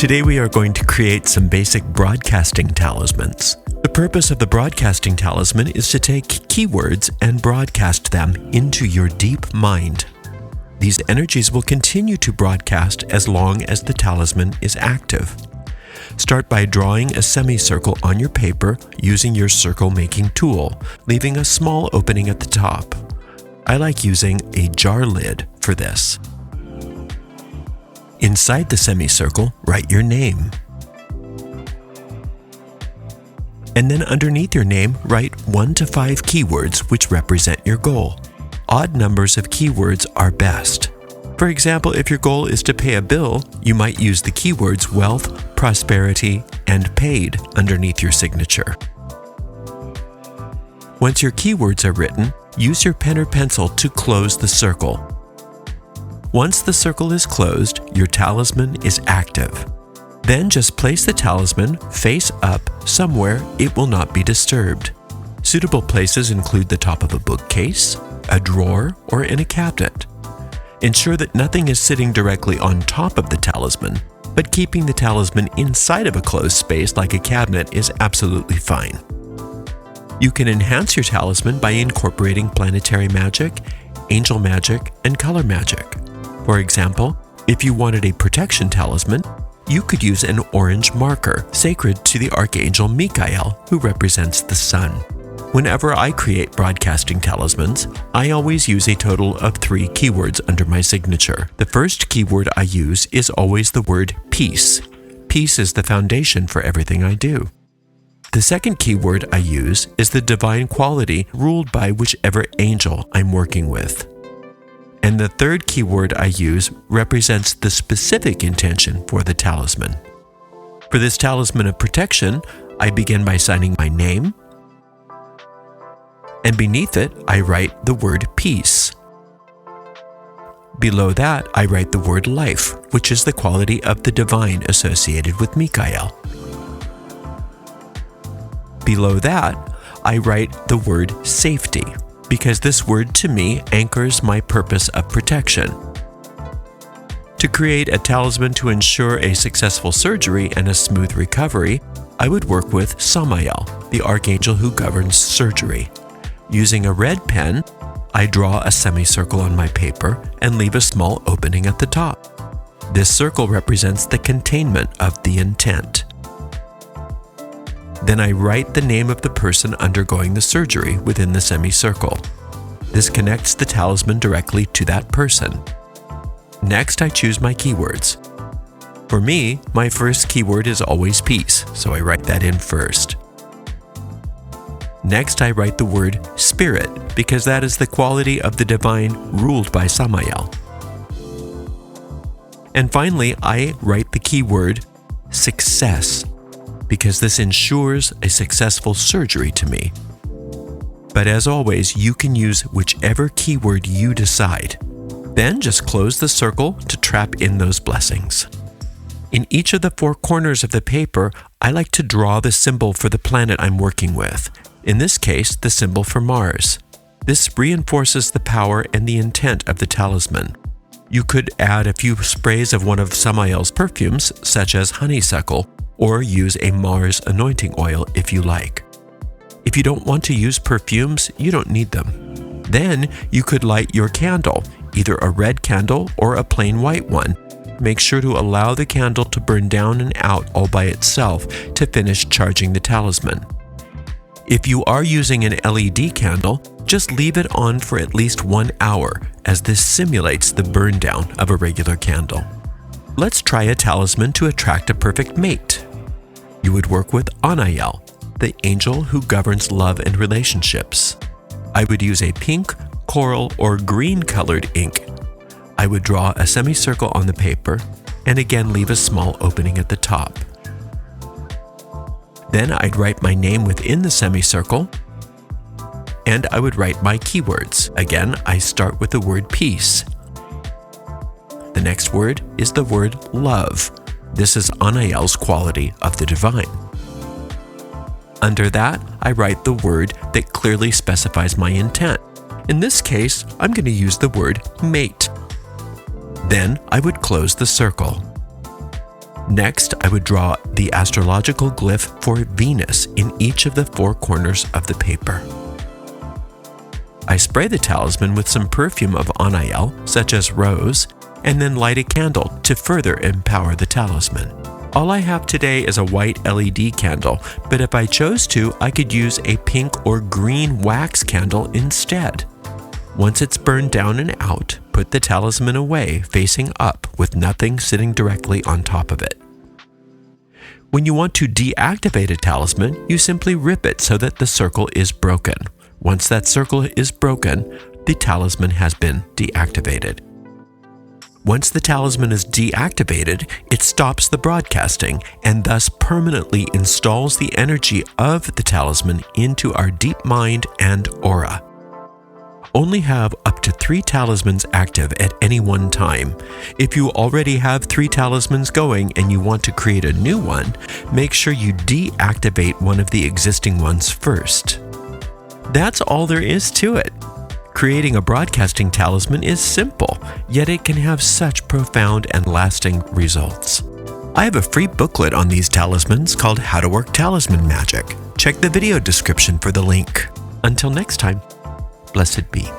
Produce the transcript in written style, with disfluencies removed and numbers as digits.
Today we are going to create some basic broadcasting talismans. The purpose of the broadcasting talisman is to take keywords and broadcast them into your deep mind. These energies will continue to broadcast as long as the talisman is active. Start by drawing a semicircle on your paper using your circle-making tool, leaving a small opening at the top. I like using a jar lid for this. Inside the semicircle, write your name. And then underneath your name, write 1 to 5 keywords which represent your goal. Odd numbers of keywords are best. For example, if your goal is to pay a bill, you might use the keywords wealth, prosperity, and paid underneath your signature. Once your keywords are written, use your pen or pencil to close the circle. Once the circle is closed, your talisman is active. Then just place the talisman face up somewhere it will not be disturbed. Suitable places include the top of a bookcase, a drawer, or in a cabinet. Ensure that nothing is sitting directly on top of the talisman, but keeping the talisman inside of a closed space like a cabinet is absolutely fine. You can enhance your talisman by incorporating planetary magic, angel magic, and color magic. For example, if you wanted a protection talisman, you could use an orange marker sacred to the Archangel Michael, who represents the sun. Whenever I create broadcasting talismans, I always use a total of 3 keywords under my signature. The first keyword I use is always the word peace. Peace is the foundation for everything I do. The second keyword I use is the divine quality ruled by whichever angel I'm working with. And the third keyword I use represents the specific intention for the talisman. For this talisman of protection, I begin by signing my name, and beneath it, I write the word peace. Below that, I write the word life, which is the quality of the divine associated with Michael. Below that, I write the word safety, because this word to me anchors my purpose of protection. To create a talisman to ensure a successful surgery and a smooth recovery, I would work with Samael, the archangel who governs surgery. Using a red pen, I draw a semicircle on my paper and leave a small opening at the top. This circle represents the containment of the intent. Then I write the name of the person undergoing the surgery within the semicircle. This connects the talisman directly to that person. Next, I choose my keywords. For me, my first keyword is always peace, so I write that in first. Next, I write the word spirit, because that is the quality of the divine ruled by Samael. And finally, I write the keyword success, because this ensures a successful surgery to me. But as always, you can use whichever keyword you decide. Then just close the circle to trap in those blessings. In each of the 4 corners of the paper, I like to draw the symbol for the planet I'm working with. In this case, the symbol for Mars. This reinforces the power and the intent of the talisman. You could add a few sprays of one of Samael's perfumes, such as honeysuckle, or use a Mars anointing oil if you like. If you don't want to use perfumes, you don't need them. Then you could light your candle, either a red candle or a plain white one. Make sure to allow the candle to burn down and out all by itself to finish charging the talisman. If you are using an LED candle, just leave it on for at least 1 hour, as this simulates the burn down of a regular candle. Let's try a talisman to attract a perfect mate. You would work with Ariel, the angel who governs love and relationships. I would use a pink, coral, or green colored ink. I would draw a semicircle on the paper and again leave a small opening at the top. Then I'd write my name within the semicircle, and I would write my keywords. Again, I start with the word peace. The next word is the word love. This is Ariel's quality of the divine. Under that, I write the word that clearly specifies my intent. In this case, I'm going to use the word mate. Then I would close the circle. Next, I would draw the astrological glyph for Venus in each of the 4 corners of the paper. I spray the talisman with some perfume of Ariel, such as rose, and then light a candle to further empower the talisman. All I have today is a white LED candle, but if I chose to, I could use a pink or green wax candle instead. Once it's burned down and out, put the talisman away facing up with nothing sitting directly on top of it. When you want to deactivate a talisman, you simply rip it so that the circle is broken. Once that circle is broken, the talisman has been deactivated. Once the talisman is deactivated, it stops the broadcasting and thus permanently installs the energy of the talisman into our deep mind and aura. Only have up to 3 talismans active at any one time. If you already have 3 talismans going and you want to create a new one, make sure you deactivate one of the existing ones first. That's all there is to it. Creating a broadcasting talisman is simple, yet it can have such profound and lasting results. I have a free booklet on these talismans called How to Work Talisman Magic. Check the video description for the link. Until next time, blessed be.